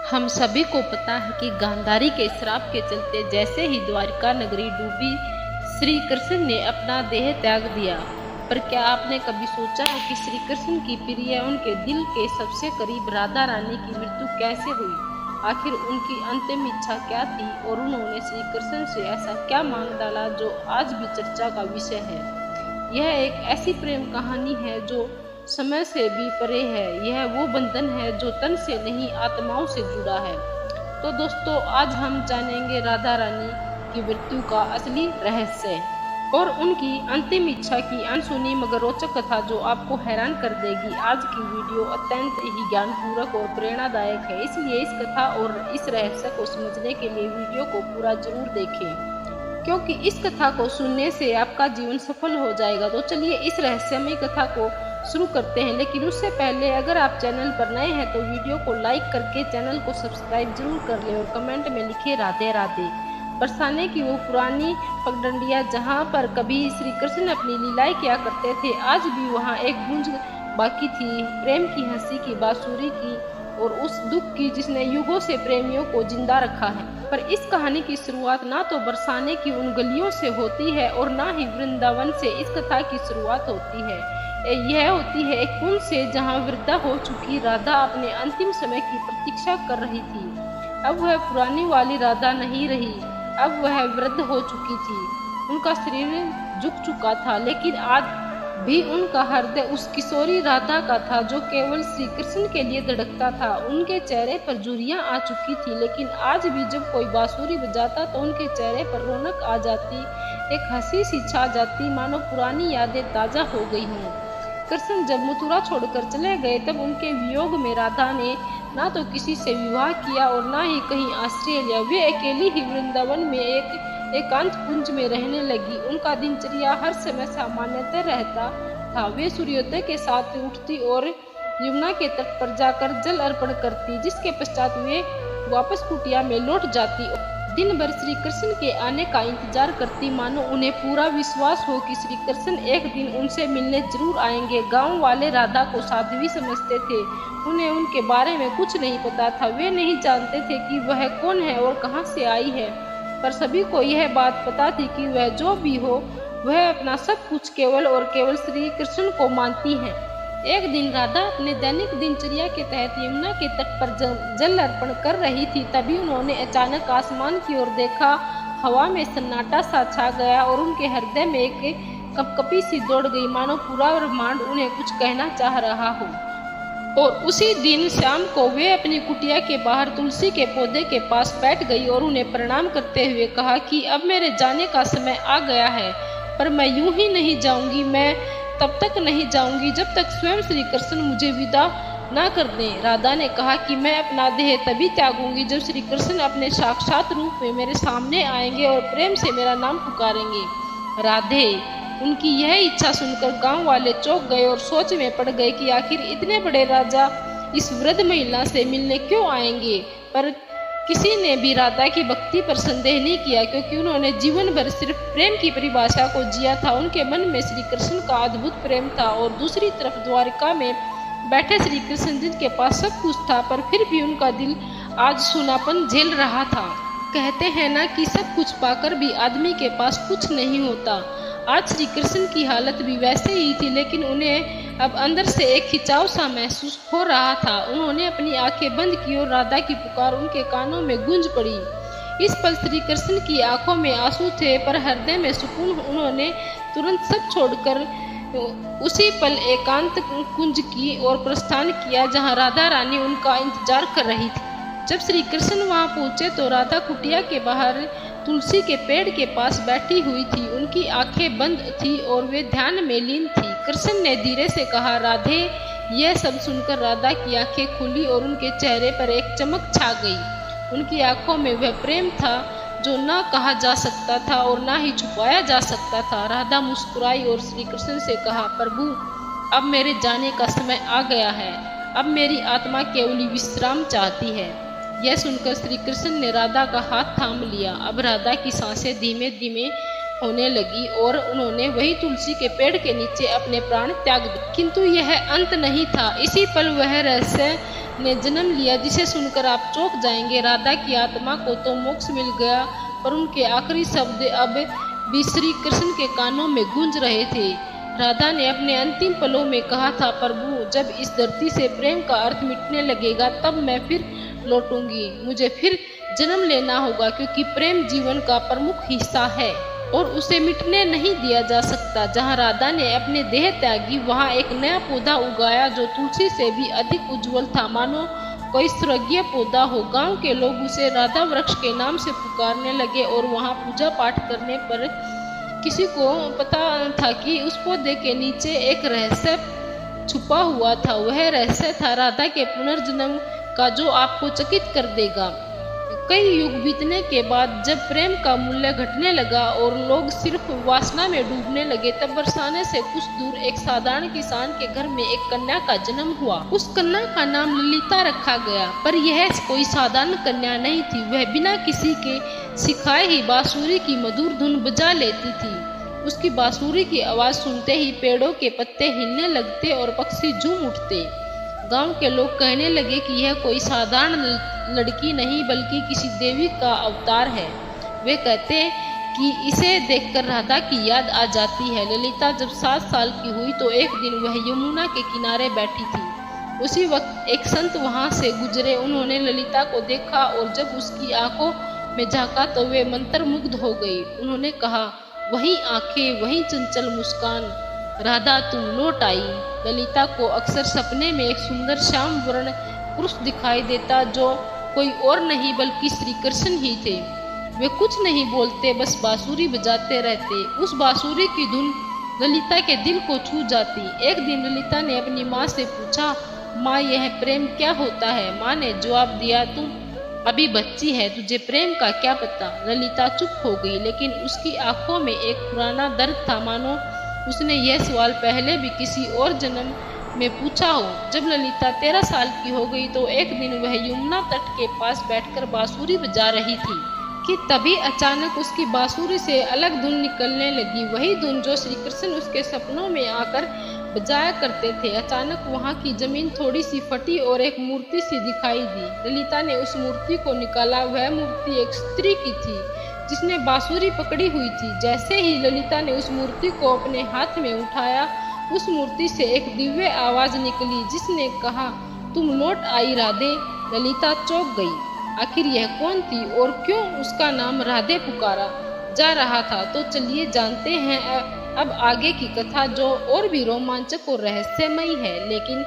हम सभी को पता है कि गांधारी के श्राप के चलते जैसे ही द्वारिका नगरी डूबी, श्री कृष्ण ने अपना देह त्याग दिया। पर क्या आपने कभी सोचा है कि श्री कृष्ण की प्रिय, उनके दिल के सबसे करीब राधा रानी की मृत्यु कैसे हुई? आखिर उनकी अंतिम इच्छा क्या थी और उन्होंने श्री कृष्ण से ऐसा क्या मांग डाला जो आज भी चर्चा का विषय है? यह एक ऐसी प्रेम कहानी है जो समय से भी परे है। यह वो बंधन है जो तन से नहीं आत्माओं से जुड़ा है। तो दोस्तों, आज हम जानेंगे राधा रानी की मृत्यु का असली रहस्य और उनकी अंतिम इच्छा की अनसुनी मगर रोचक कथा जो आपको हैरान कर देगी। आज की वीडियो अत्यंत ही ज्ञानपूर्वक और प्रेरणादायक है, इसलिए इस कथा और इस रहस्य को समझने के लिए वीडियो को पूरा जरूर देखें, क्योंकि इस कथा को सुनने से आपका जीवन सफल हो जाएगा। तो चलिए इस रहस्यमय कथा को शुरू करते हैं, लेकिन उससे पहले अगर आप चैनल पर नए हैं तो वीडियो को लाइक करके चैनल को सब्सक्राइब जरूर कर ले और कमेंट में लिखे राधे राधे। बरसाने की वो पुरानी पगडंडियां जहाँ पर कभी श्री कृष्ण अपनी लीलाएं किया करते थे, आज भी वहाँ एक गूंज बाकी थी, प्रेम की, हंसी की, बांसुरी की और उस दुख की जिसने युगों से प्रेमियों को जिंदा रखा है। पर इस कहानी की शुरुआत ना तो बरसाने की उन गलियों से होती है और ना ही वृंदावन से इस कथा की शुरुआत होती है। यह होती है एक कुंज से जहाँ वृद्धा हो चुकी राधा अपने अंतिम समय की प्रतीक्षा कर रही थी। अब वह पुरानी वाली राधा नहीं रही, अब वह वृद्ध हो चुकी थी। उनका शरीर झुक चुका था, लेकिन आज भी उनका हृदय उस किशोरी राधा का था जो केवल श्री कृष्ण के लिए धड़कता था। उनके चेहरे पर झुर्रियां आ चुकी थी, लेकिन आज भी जब कोई बांसुरी बजाता तो उनके चेहरे पर रौनक आ जाती, एक हंसी सी छा जाती, मानो पुरानी यादें ताजा हो गई हों। कृष्ण जब मथुरा छोड़कर चले गए तब उनके वियोग में राधा ने ना तो किसी से विवाह किया और ना ही कहीं आश्रय लिया। वे अकेली ही वृंदावन में एक एकांत कुंज में रहने लगी। उनका दिनचर्या हर समय सामान्यतः रहता था। वे सूर्योदय के साथ उठती और यमुना के तट पर जाकर जल अर्पण करती, जिसके पश्चात वे वापस कुटिया में लौट जाती। दिन भर श्री कृष्ण के आने का इंतजार करती, मानो उन्हें पूरा विश्वास हो कि श्री कृष्ण एक दिन उनसे मिलने जरूर आएंगे। गांव वाले राधा को साध्वी समझते थे, उन्हें उनके बारे में कुछ नहीं पता था। वे नहीं जानते थे कि वह कौन है और कहां से आई है, पर सभी को यह बात पता थी कि वह जो भी हो, वह अपना सब कुछ केवल और केवल श्री कृष्ण को मानती है। एक दिन राधा अपने दैनिक दिनचर्या के तहत यमुना के तट पर जल अर्पण कर रही थी। तभी उन्होंने अचानक आसमान की ओर देखा। हवा में सन्नाटा सा छा गया और उनके हृदय में एक कपकपी सी दौड़ गई, मानो पूरा ब्रह्मांड उन्हें कुछ कहना चाह रहा हो। और उसी दिन शाम को वे अपनी कुटिया के बाहर तुलसी के पौधे के पास बैठ गई और उन्हें प्रणाम करते हुए कहा कि अब मेरे जाने का समय आ गया है, पर मैं यूं ही नहीं जाऊंगी। मैं तब तक नहीं जाऊंगी जब तक स्वयं श्री कृष्ण मुझे विदा ना कर दें। राधा ने कहा कि मैं अपना देह तभी त्यागूंगी जब श्री कृष्ण अपने साक्षात रूप में मेरे सामने आएंगे और प्रेम से मेरा नाम पुकारेंगे, राधे। उनकी यह इच्छा सुनकर गांव वाले चौंक गए और सोच में पड़ गए कि आखिर इतने बड़े राजा इस वृद्ध महिला से मिलने क्यों आएंगे। पर किसी ने भी राधा की भक्ति पर संदेह नहीं किया, क्योंकि उन्होंने जीवन भर सिर्फ प्रेम की परिभाषा को जिया था। उनके मन में श्री कृष्ण का अद्भुत प्रेम था और दूसरी तरफ द्वारिका में बैठे श्री कृष्ण जिनके पास सब कुछ था, पर फिर भी उनका दिल आज सूनापन झेल रहा था। कहते हैं ना कि सब कुछ पाकर भी आदमी के पास कुछ नहीं होता। आज श्री कृष्ण की हालत भी वैसे ही थी, लेकिन उन्हें अब अंदर से एक खिंचाव सा महसूस हो रहा था। उन्होंने अपनी आंखें बंद की और राधा की पुकार उनके कानों में गूंज पड़ी। इस पल श्री कृष्ण की आंखों में आंसू थे, पर हृदय में सुकून। उन्होंने तुरंत सब छोड़कर उसी पल एकांत कुंज की ओर प्रस्थान किया जहां राधा रानी उनका इंतजार कर रही थी। जब श्री कृष्ण वहां पहुंचे तो राधा कुटिया के बाहर तुलसी के पेड़ के पास बैठी हुई थी। उनकी आंखें बंद थी और वे ध्यान में लीन थी। कृष्ण ने धीरे से कहा, राधे। यह सब सुनकर राधा की आंखें खुली और उनके चेहरे पर एक चमक छा गई। उनकी आंखों में वह प्रेम था जो न कहा जा सकता था और न ही छुपाया जा सकता था। राधा मुस्कुराई और श्री कृष्ण से कहा, प्रभु, अब मेरे जाने का समय आ गया है। अब मेरी आत्मा केवल विश्राम चाहती है। यह सुनकर श्री कृष्ण ने राधा का हाथ थाम लिया। अब राधा की सांसें धीमे धीमे होने लगी और उन्होंने वही तुलसी के पेड़ के नीचे अपने प्राण त्याग दिए। किंतु यह अंत नहीं था। इसी पल वह रहस्य ने जन्म लिया जिसे सुनकर आप चौंक जाएंगे। राधा की आत्मा को तो मोक्ष मिल गया, पर उनके आखिरी शब्द अब भी श्री कृष्ण के कानों में गूंज रहे थे। राधा ने अपने अंतिम पलों में कहा था, प्रभु जब इस धरती से प्रेम का अर्थ मिटने लगेगा तब मैं फिर लौटूंगी। मुझे फिर जन्म लेना होगा, क्योंकि प्रेम जीवन का प्रमुख हिस्सा है और उसे मिटने नहीं दिया जा सकता। जहाँ राधा ने अपने देह त्यागी, वहाँ एक नया पौधा उगाया जो तुलसी से भी अधिक उज्जवल था, मानो कोई स्वर्गीय पौधा हो। गांव के लोग उसे राधा वृक्ष के नाम से पुकारने लगे और वहाँ पूजा पाठ करने पर किसी को पता था कि उस पौधे के नीचे एक रहस्य छुपा हुआ था। वह रहस्य था राधा के पुनर्जन्म का, जो आपको चकित कर देगा। कई युग बीतने के बाद जब प्रेम का मूल्य घटने लगा और लोग सिर्फ वासना में डूबने लगे, तब बरसाने से कुछ दूर एक साधारण किसान के घर में एक कन्या का जन्म हुआ। उस कन्या का नाम ललिता रखा गया, पर यह कोई साधारण कन्या नहीं थी। वह बिना किसी के सिखाए ही बांसुरी की मधुर धुन बजा लेती थी। उसकी बांसुरी की आवाज सुनते ही पेड़ों के पत्ते हिलने लगते और पक्षी झूम उठते। गांव के लोग कहने लगे कि यह कोई साधारण लड़की नहीं बल्कि किसी देवी का अवतार है। वे कहते कि इसे देखकर राधा की याद आ जाती है। ललिता जब 7 साल की हुई तो एक दिन वह यमुना के किनारे बैठी थी। उसी वक्त एक संत वहां से गुजरे। उन्होंने ललिता को देखा और जब उसकी आंखों में झांका तो वे मंत्रमुग्ध हो गई। उन्होंने कहा, वही आंखें, वही चंचल मुस्कान, राधा तुम लौट आई। ललिता को अक्सर सपने में एक सुंदर श्याम वर्ण पुरुष दिखाई देता, जो कोई और नहीं बल्कि श्री कृष्ण ही थे। वे कुछ नहीं बोलते, बस बांसुरी बजाते रहते। उस बांसुरी की धुन ललिता के दिल को छू जाती। एक दिन ललिता ने अपनी माँ से पूछा, माँ यह प्रेम क्या होता है? माँ ने जवाब दिया, तुम अभी बच्ची है, तुझे प्रेम का क्या पता। ललिता चुप हो गई, लेकिन उसकी आंखों में एक पुराना दर्द था, मानो उसने यह सवाल पहले भी किसी और जन्म में पूछा हो। जब ललिता 13 साल की हो गई तो एक दिन वह यमुना तट के पास बैठकर बांसुरी बजा रही थी कि तभी अचानक उसकी बांसुरी से अलग धुन निकलने लगी। वही धुन जो श्री कृष्ण उसके सपनों में आकर बजाया करते थे। अचानक वहाँ की जमीन थोड़ी सी फटी और एक मूर्ति सी दिखाई दी। ललिता ने उस मूर्ति को निकाला। वह मूर्ति एक स्त्री की थी जिसने बांसुरी पकड़ी हुई थी। जैसे ही ललिता ने उस मूर्ति को अपने हाथ में उठाया, उस मूर्ति से एक दिव्य आवाज निकली जिसने कहा, तुम लौट आई राधे। ललिता चौंक गई। आखिर यह कौन थी और क्यों उसका नाम राधे पुकारा जा रहा था? तो चलिए जानते हैं अब आगे की कथा, जो और भी रोमांचक और रहस्यमयी है। लेकिन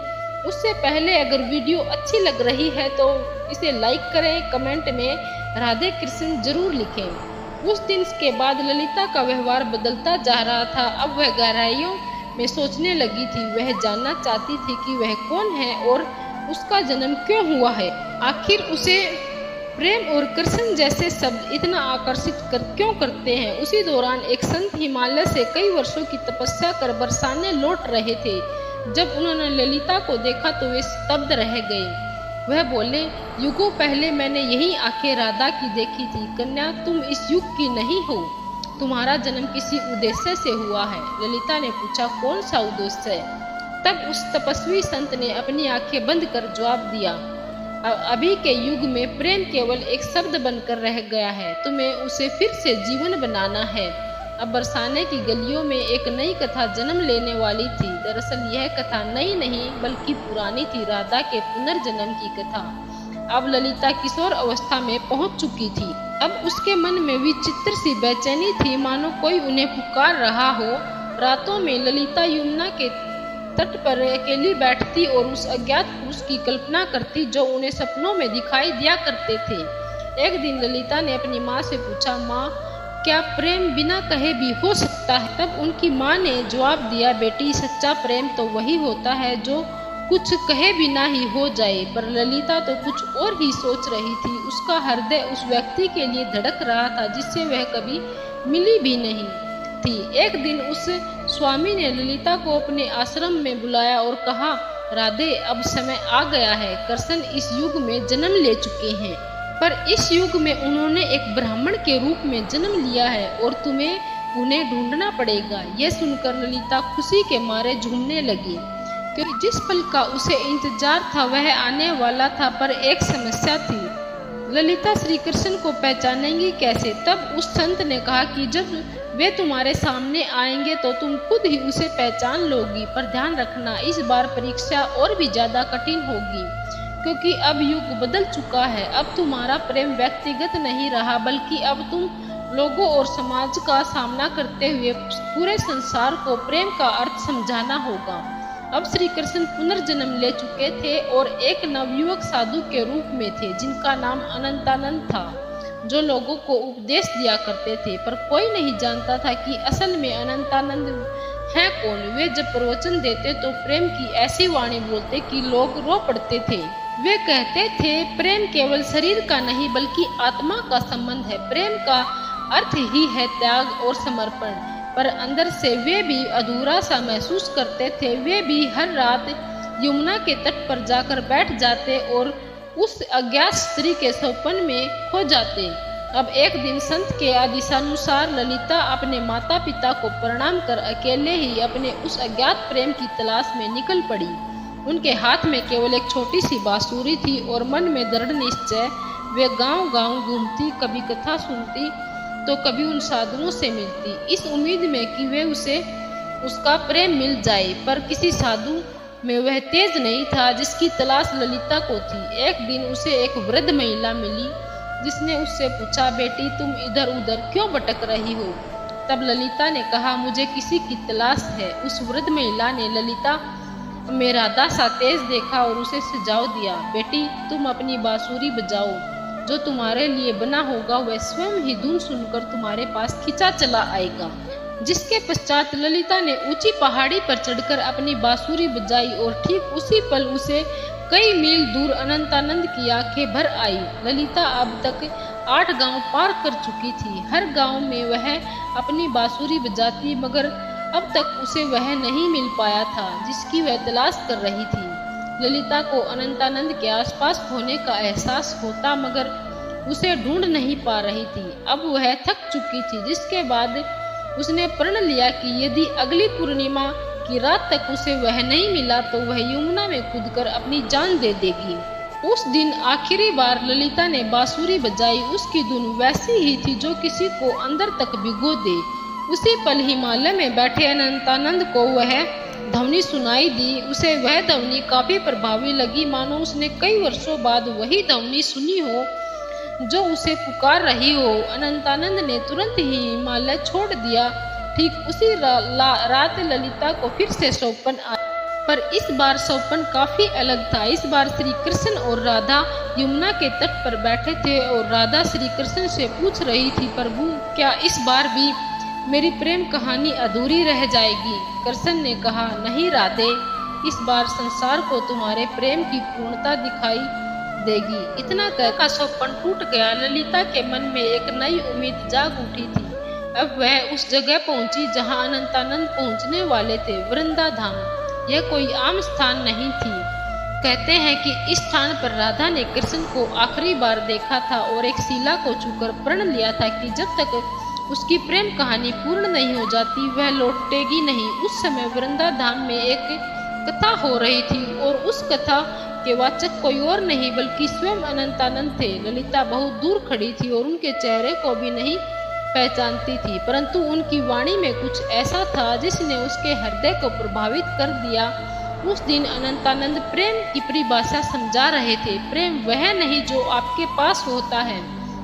उससे पहले अगर वीडियो अच्छी लग रही है तो इसे लाइक करें, कमेंट में राधे कृष्ण जरूर लिखें। उस दिन के बाद ललिता का व्यवहार बदलता जा रहा था। अब वह गहराइयों में सोचने लगी थी। वह जानना चाहती थी कि वह कौन है और उसका जन्म क्यों हुआ है। आखिर उसे प्रेम और कृष्ण जैसे शब्द इतना आकर्षित क्यों करते हैं। उसी दौरान एक संत हिमालय से कई वर्षों की तपस्या कर बरसाने लौट रहे थे। जब उन्होंने ललिता को देखा तो वे स्तब्ध रह गए। वह बोले, युगों पहले मैंने यही आंखें राधा की देखी थी। कन्या, तुम इस युग की नहीं हो, तुम्हारा जन्म किसी उद्देश्य से हुआ है। ललिता ने पूछा, कौन सा उद्देश्य? तब उस तपस्वी संत ने अपनी आंखें बंद कर जवाब दिया, अभी के युग में प्रेम केवल एक शब्द बनकर रह गया है, तुम्हें उसे फिर से जीवन बनाना है। अब बरसाने की गलियों में एक नई कथा जन्म लेने वाली थी। दरअसल यह कथा नई नहीं बल्कि पुरानी थी, राधा के पुनर्जन्म की कथा। अब ललिता किशोर अवस्था में पहुंच चुकी थी। अब उसके मन में विचित्र सी बेचैनी थी, मानो कोई उन्हें पुकार रहा हो। रातों में ललिता यमुना के तट पर अकेली बैठती और उस अज्ञात पुरुष की कल्पना करती जो उन्हें सपनों में दिखाई दिया करते थे। एक दिन ललिता ने अपनी माँ से पूछा, माँ क्या प्रेम बिना कहे भी हो सकता है? तब उनकी माँ ने जवाब दिया, बेटी सच्चा प्रेम तो वही होता है जो कुछ कहे बिना ही हो जाए। पर ललिता तो कुछ और ही सोच रही थी। उसका हृदय उस व्यक्ति के लिए धड़क रहा था जिससे वह कभी मिली भी नहीं थी। एक दिन उस स्वामी ने ललिता को अपने आश्रम में बुलाया और कहा, राधे अब समय आ गया है। कृष्ण इस युग में जन्म ले चुके हैं, पर इस युग में उन्होंने एक ब्राह्मण के रूप में जन्म लिया है और तुम्हें उन्हें ढूंढना पड़ेगा। यह सुनकर ललिता खुशी के मारे झूमने लगी, क्योंकि जिस पल का उसे इंतजार था वह आने वाला था। पर एक समस्या थी, ललिता श्री कृष्ण को पहचानेंगी कैसे? तब उस संत ने कहा कि जब वे तुम्हारे सामने आएंगे तो तुम खुद ही उसे पहचान लोगी। पर ध्यान रखना, इस बार परीक्षा और भी ज्यादा कठिन होगी, क्योंकि अब युग बदल चुका है। अब तुम्हारा प्रेम व्यक्तिगत नहीं रहा, बल्कि अब तुम लोगों और समाज का सामना करते हुए पूरे संसार को प्रेम का अर्थ समझाना होगा। अब श्री कृष्ण पुनर्जन्म ले चुके थे और एक नवयुवक साधु के रूप में थे, जिनका नाम अनंतानंद था, जो लोगों को उपदेश दिया करते थे। पर कोई नहीं जानता था कि असल में अनंतानंद है कौन। वे जब प्रवचन देते तो प्रेम की ऐसी वाणी बोलते कि लोग रो पड़ते थे। वे कहते थे, प्रेम केवल शरीर का नहीं बल्कि आत्मा का संबंध है। प्रेम का अर्थ ही है त्याग और समर्पण। पर अंदर से वे भी अधूरा सा महसूस करते थे। वे भी हर रात यमुना के तट पर जाकर बैठ जाते और उस अज्ञात स्त्री के सपन में खो जाते। अब एक दिन संत के आदेशानुसार ललिता अपने माता पिता को प्रणाम कर अकेले ही अपने उस अज्ञात प्रेम की तलाश में निकल पड़ी। उनके हाथ में केवल एक छोटी सी बांसुरी थी और मन में दृढ़ निश्चय। वे गांव-गांव घूमती, कभी कथा सुनती तो कभी उन साधुओं से मिलती, इस उम्मीद में कि वे उसे उसका प्रेम मिल जाए। पर किसी साधु में वह तेज नहीं था जिसकी तलाश ललिता को थी। एक दिन उसे एक वृद्ध महिला मिली, जिसने उससे पूछा, बेटी तुम इधर उधर क्यों भटक रही हो? तब ललिता ने कहा, मुझे किसी की तलाश है। उस वृद्ध महिला ने ललिता में राधा सा तेज देखा और उसे सुझाव दिया, बेटी तुम अपनी बांसुरी बजाओ, जो तुम्हारे लिए बना होगा वह स्वयं ही धुन सुनकर तुम्हारे पास खींचा चला आएगा। जिसके पश्चात ललिता ने ऊंची पहाड़ी पर चढ़कर अपनी बांसुरी बजाई और ठीक उसी पल उसे कई मील दूर अनंतानंद की आंखें भर आई। ललिता अब तक 8 गांव पार कर चुकी थी। हर गांव में वह अपनी बांसुरी बजाती, मगर अब तक उसे वह नहीं मिल पाया था जिसकी वह तलाश कर रही थी। ललिता को अनंतानंद के आसपास होने का एहसास होता, मगर उसे ढूंढ नहीं पा रही थी। अब वह थक चुकी थी, जिसके बाद उसने प्रण लिया कि यदि अगली पूर्णिमा की रात तक उसे वह नहीं मिला तो वह यमुना में कूदकर अपनी जान दे देगी। उस दिन आखिरी बार ललिता ने बांसुरी बजाई। उसकी धुन वैसी ही थी जो किसी को अंदर तक भिगो दे। उसी पल हिमालय में बैठे अनंतानंद को वह ध्वनि सुनाई दी। उसे वह ध्वनि काफी प्रभावी लगी, मानो उसने कई वर्षों बाद वही ध्वनि सुनी हो जो उसे पुकार रही हो। अनंतानंद ने तुरंत ही हिमालय छोड़ दिया। ठीक उसी रात ललिता को फिर से सौपन आया, पर इस बार सौपन काफी अलग था। इस बार श्री कृष्ण और राधा यमुना के तट पर बैठे थे और राधा श्री कृष्ण से पूछ रही थी, प्रभु क्या इस बार भी मेरी प्रेम कहानी अधूरी रह जाएगी? कृष्ण ने कहा, नहीं राधे, इस बार संसार को तुम्हारे प्रेम की पूर्णता दिखाई देगी। इतना कहकर सौपन टूट गया। ललिता के मन में एक नई उम्मीद जाग उठी थी। अब वह उस जगह पहुंची जहां अनंतानंद पहुंचने वाले थे, वृंदाधाम। यह कोई आम स्थान नहीं थी। कहते हैं कि इस स्थान पर राधा ने कृष्ण को आखिरी बार देखा था और एक शिला को छूकर प्रण लिया था कि जब तक उसकी प्रेम कहानी पूर्ण नहीं हो जाती वह लौटेगी नहीं। उस समय वृंदाधाम में एक कथा हो रही थी और उस कथा के वाचक कोई और नहीं बल्कि स्वयं अनंतानंद थे। ललिता बहुत दूर खड़ी थी और उनके चेहरे को भी नहीं पहचानती थी, परंतु उनकी वाणी में कुछ ऐसा था जिसने उसके हृदय को प्रभावित कर दिया। उस दिन अनंतानंद प्रेम की परिभाषा समझा रहे थे। प्रेम वह नहीं जो आपके पास होता है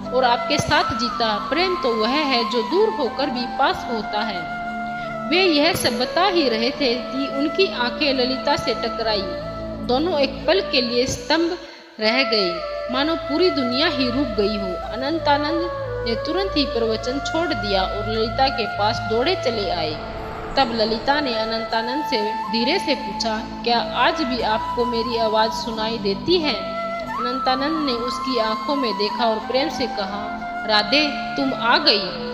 और आपके साथ जीता, प्रेम तो वह है जो दूर होकर भी पास होता है। वे यह सब बता ही रहे थे कि उनकी आंखें ललिता से टकराई। दोनों एक पल के लिए स्तंभ रह गए, मानो पूरी दुनिया ही रुक गई हो। अनंतानंद ने तुरंत ही प्रवचन छोड़ दिया और ललिता के पास दौड़े चले आए। तब ललिता ने अनंतानंद से धीरे से पूछा, क्या आज भी आपको मेरी आवाज सुनाई देती है? अनंतानंद ने उसकी आंखों में देखा और प्रेम से कहा, राधे तुम आ गई।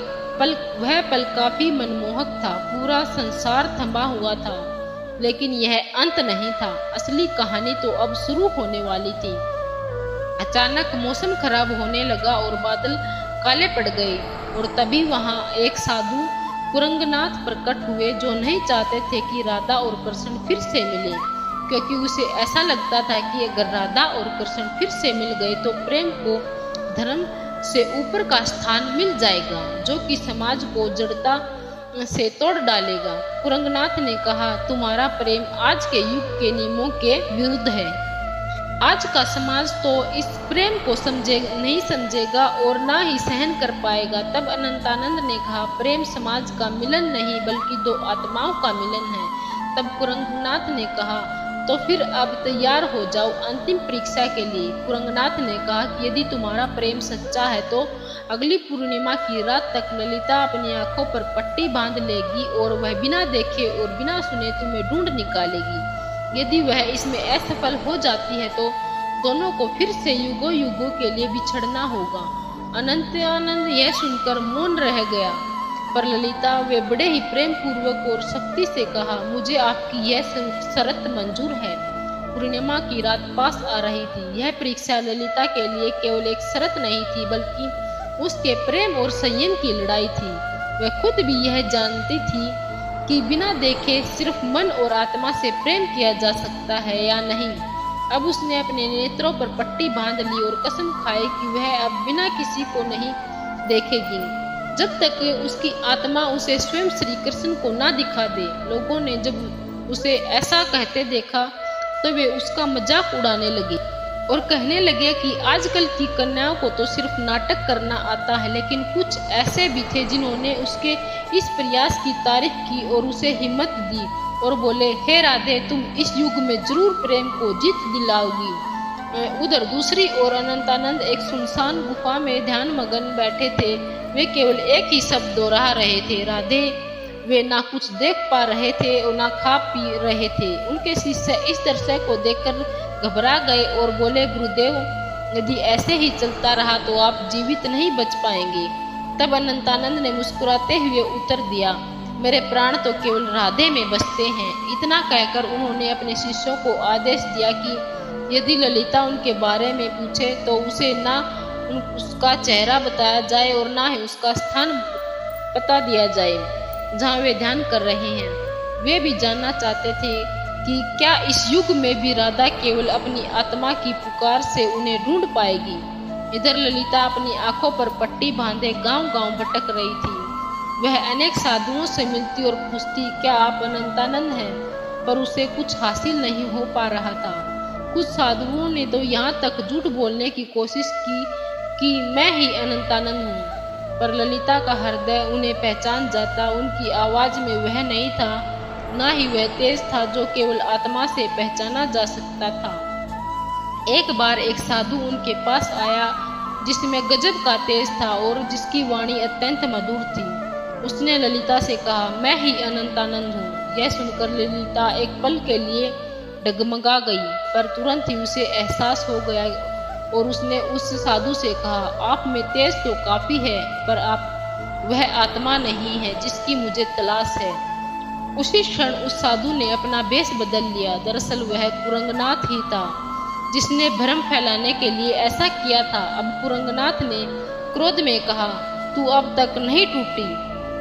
वह पल काफी मनमोहक था। पूरा संसार थमा हुआ था, लेकिन यह अंत नहीं था। असली कहानी तो अब शुरू होने वाली थी। अचानक मौसम खराब होने लगा और बादल काले पड़ गए और तभी वहां एक साधु कुरंगनाथ प्रकट हुए, जो नहीं चाहते थे कि राधा और कृष्ण फिर से मिले, क्योंकि उसे ऐसा लगता था कि अगर राधा और कृष्ण फिर से मिल गए तो प्रेम को धर्म से ऊपर का स्थान मिल जाएगा, जो कि समाज को जड़ता से तोड़ डालेगा। कुरंगनाथ ने कहा, तुम्हारा प्रेम आज के युग के नियमों के विरुद्ध है। आज का समाज तो इस प्रेम को नहीं समझेगा और ना ही सहन कर पाएगा। तब अनंतानंद ने कहा, प्रेम समाज का मिलन नहीं बल्कि दो आत्माओं का मिलन है। तब कुरंगनाथ ने कहा, तो फिर अब तैयार हो जाओ अंतिम परीक्षा के लिए। कुरंगनाथ ने कहा कि यदि तुम्हारा प्रेम सच्चा है तो अगली पूर्णिमा की रात तक ललिता अपनी आंखों पर पट्टी बांध लेगी और वह बिना देखे और बिना सुने तुम्हें ढूंढ निकालेगी। यदि वह इसमें असफल हो जाती है तो दोनों को फिर से युगों युगों के लिए बिछड़ना होगा। अनंतानंद यह सुनकर मौन रह गया, पर ललिता वे बड़े ही प्रेम पूर्वक और शक्ति से कहा, मुझे आपकी यह शर्त मंजूर है। पूर्णिमा की रात पास आ रही थी। यह परीक्षा ललिता के लिए केवल एक शर्त नहीं थी बल्कि उसके प्रेम और संयम की लड़ाई थी। वह खुद भी यह जानती थी कि बिना देखे सिर्फ मन और आत्मा से प्रेम किया जा सकता है या नहीं। अब उसने अपने नेत्रों पर पट्टी बांध ली और कसम खाई कि वह अब बिना किसी को नहीं देखेगी जब तक उसकी आत्मा उसे स्वयं श्री कृष्ण को ना दिखा दे। लोगों ने जब उसे ऐसा कहते देखा तो वे उसका मजाक उड़ाने लगे और कहने लगे कि आजकल की कन्याओं को तो सिर्फ नाटक करना आता है। लेकिन कुछ ऐसे भी थे जिन्होंने उसके इस प्रयास की तारीफ की और उसे हिम्मत दी और बोले, हे राधे, तुम इस युग में जरूर प्रेम को जीत दिलाओगी। उधर दूसरी ओर अनंतानंद एक सुनसान गुफा में ध्यान मगन बैठे थे। वे केवल एक ही शब्द दोहरा रहे थे, राधे। वे ना कुछ देख पा रहे थे और ना खा पी रहे थे। उनके शिष्य इस दृश्य को देखकर घबरा गए और बोले, गुरुदेव, यदि ऐसे ही चलता रहा तो आप जीवित नहीं बच पाएंगे। तब अनंतानंद ने मुस्कुराते हुए उत्तर दिया, मेरे प्राण तो केवल राधे में बसते हैं। इतना कहकर उन्होंने अपने शिष्यों को आदेश दिया कि यदि ललिता उनके बारे में पूछे तो उसे ना उसका चेहरा बताया जाए और ना ही उसका स्थान बता दिया जाए जहाँ वे ध्यान कर रहे हैं। वे भी जानना चाहते थे कि क्या इस युग में भी राधा केवल अपनी आत्मा की पुकार से उन्हें ढूंढ पाएगी। इधर ललिता अपनी आंखों पर पट्टी बांधे गांव-गांव भटक रही थी। वह अनेक साधुओं से मिलती और पूछती, क्या आप अनंतानंद हैं? पर उसे कुछ हासिल नहीं हो पा रहा था। कुछ साधुओं ने तो यहाँ तक झूठ बोलने की कोशिश की कि मैं ही अनंतानंद हूँ, पर ललिता का हृदय उन्हें पहचान जाता। उनकी आवाज में वह नहीं था, ना ही वह तेज था जो केवल आत्मा से पहचाना जा सकता था। एक बार एक साधु उनके पास आया जिसमें गजब का तेज था और जिसकी वाणी अत्यंत मधुर थी। उसने ललिता से कहा, मैं ही अनंतानंद हूँ। यह सुनकर ललिता एक पल के लिए डगमगा गई, पर तुरंत ही उसे एहसास हो गया और उसने उस साधु से कहा, आप में तेज तो काफी है, पर आप वह आत्मा नहीं है जिसकी मुझे तलाश है। उसी क्षण उस साधु ने अपना वेश बदल लिया। दरअसल वह कुरंगनाथ ही था जिसने भ्रम फैलाने के लिए ऐसा किया था। अब कुरंगनाथ ने क्रोध में कहा, तू अब तक नहीं टूटी,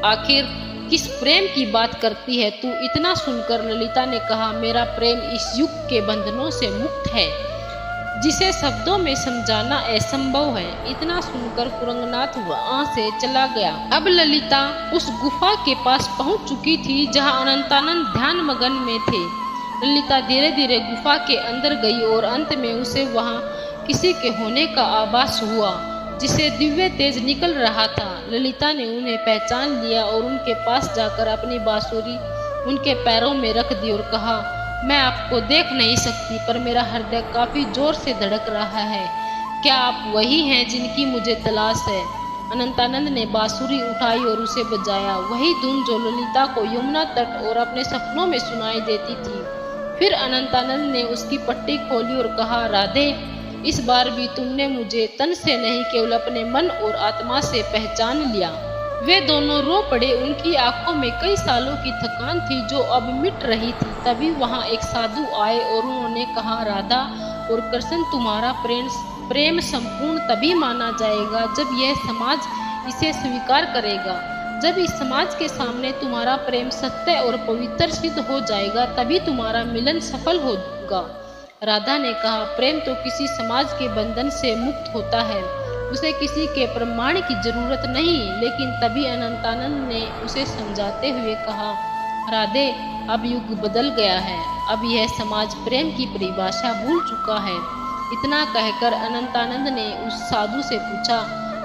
आखिर किस प्रेम की बात करती है तू? इतना सुनकर ललिता ने कहा, मेरा प्रेम इस युग के बंधनों से मुक्त है जिसे शब्दों में समझाना असंभव है। इतना सुनकर कुरंगनाथ वहां से चला गया। अब ललिता उस गुफा के पास पहुंच चुकी थी जहां अनंतानंद ध्यान मगन में थे। ललिता धीरे धीरे गुफा के अंदर गई और अंत में उसे वहां किसी के होने का आभास हुआ जिसे दिव्य तेज निकल रहा था। ललिता ने उन्हें पहचान लिया और उनके पास जाकर अपनी बांसुरी उनके पैरों में रख दी और कहा, मैं आपको देख नहीं सकती, पर मेरा हृदय काफी जोर से धड़क रहा है। क्या आप वही हैं जिनकी मुझे तलाश है? अनंतानंद ने बांसुरी उठाई और उसे बजाया, वही धुन जो ललिता को यमुना तट और अपने सपनों में सुनाई देती थी। फिर अनंतानंद ने उसकी पट्टी खोली और कहा, राधे, इस बार भी तुमने मुझे तन से नहीं केवल अपने मन और आत्मा से पहचान लिया। वे दोनों रो पड़े। उनकी आंखों में कई सालों की थकान थी जो अब मिट रही थी। तभी वहां एक साधु आए और उन्होंने कहा, राधा और कृष्ण, तुम्हारा प्रेम संपूर्ण तभी माना जाएगा जब यह समाज इसे स्वीकार करेगा। जब इस समाज के सामने तुम्हारा प्रेम सत्य और पवित्र सिद्ध हो जाएगा तभी तुम्हारा मिलन सफल होगा। राधा ने कहा, प्रेम तो किसी समाज के बंधन से मुक्त होता है, उसे किसी के प्रमाण की जरूरत नहीं। लेकिन तभी अनंतानंद ने उसे समझाते हुए कहा, राधे, अब युग बदल गया है, अब यह समाज प्रेम की परिभाषा भूल चुका है। इतना कहकर अनंतानंद ने उस साधु से पूछा,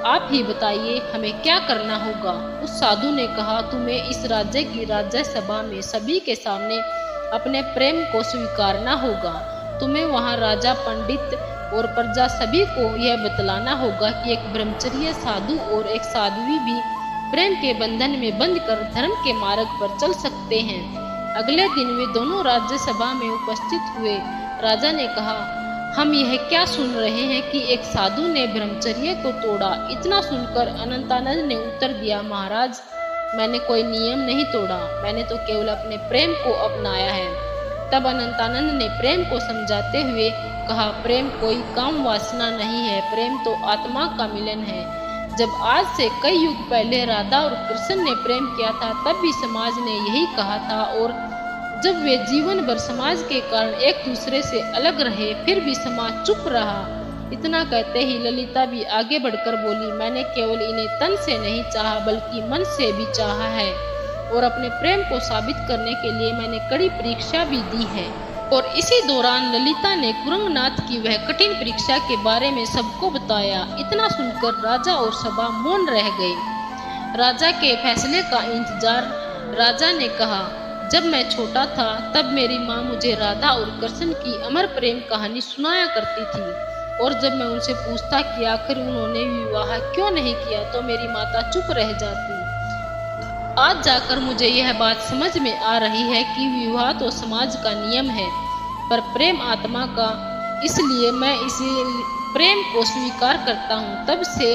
आप ही बताइए हमें क्या करना होगा। उस साधु ने कहा, तुम्हें इस राज्य की राज्यसभा में सभी के सामने अपने प्रेम को स्वीकारना होगा। तुम्हें वहाँ राजा, पंडित और प्रजा सभी को यह बतलाना होगा कि एक ब्रह्मचर्य साधु और एक साध्वी भी प्रेम के बंधन में बंधकर धर्म के मार्ग पर चल सकते हैं। अगले दिन वे दोनों राज्यसभा में उपस्थित हुए। राजा ने कहा, हम यह क्या सुन रहे हैं कि एक साधु ने ब्रह्मचर्य को तोड़ा। इतना सुनकर अनंतानंद ने उत्तर दिया, महाराज, मैंने कोई नियम नहीं तोड़ा, मैंने तो केवल अपने प्रेम को अपनाया है। तब अनंतानंद ने प्रेम को समझाते हुए कहा, प्रेम कोई काम वासना नहीं है, प्रेम तो आत्मा का मिलन है। जब आज से कई युग पहले राधा और कृष्ण ने प्रेम किया था तब भी समाज ने यही कहा था, और जब वे जीवन भर समाज के कारण एक दूसरे से अलग रहे फिर भी समाज चुप रहा। इतना कहते ही ललिता भी आगे बढ़कर बोली, मैंने केवल इन्हें तन से नहीं चाहा बल्कि मन से भी चाहा है, और अपने प्रेम को साबित करने के लिए मैंने कड़ी परीक्षा भी दी है। और इसी दौरान ललिता ने कुरंगनाथ की वह कठिन परीक्षा के बारे में सबको बताया। इतना सुनकर राजा और सभा मौन रह गए। राजा के फैसले का इंतजार। राजा ने कहा, जब मैं छोटा था तब मेरी माँ मुझे राधा और कृष्ण की अमर प्रेम कहानी सुनाया करती थी, और जब मैं उनसे पूछता कि आखिर उन्होंने विवाह क्यों नहीं किया तो मेरी माता चुप रह जाती। आज जाकर मुझे यह बात समझ में आ रही है कि विवाह तो समाज का नियम है पर प्रेम आत्मा का, इसलिए मैं इसे प्रेम को स्वीकार करता हूँ। तब से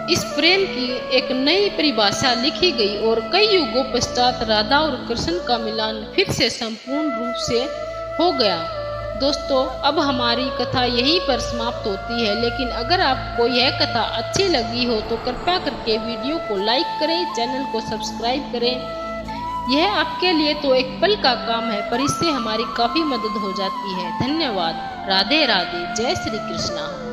इस प्रेम की एक नई परिभाषा लिखी गई और कई युगों पश्चात राधा और कृष्ण का मिलन फिर से संपूर्ण रूप से हो गया। दोस्तों, अब हमारी कथा यहीं पर समाप्त होती है, लेकिन अगर आपको यह कथा अच्छी लगी हो तो कृपया करके वीडियो को लाइक करें, चैनल को सब्सक्राइब करें। यह आपके लिए तो एक पल का काम है पर इससे हमारी काफ़ी मदद हो जाती है। धन्यवाद। राधे राधे। जय श्री कृष्णा।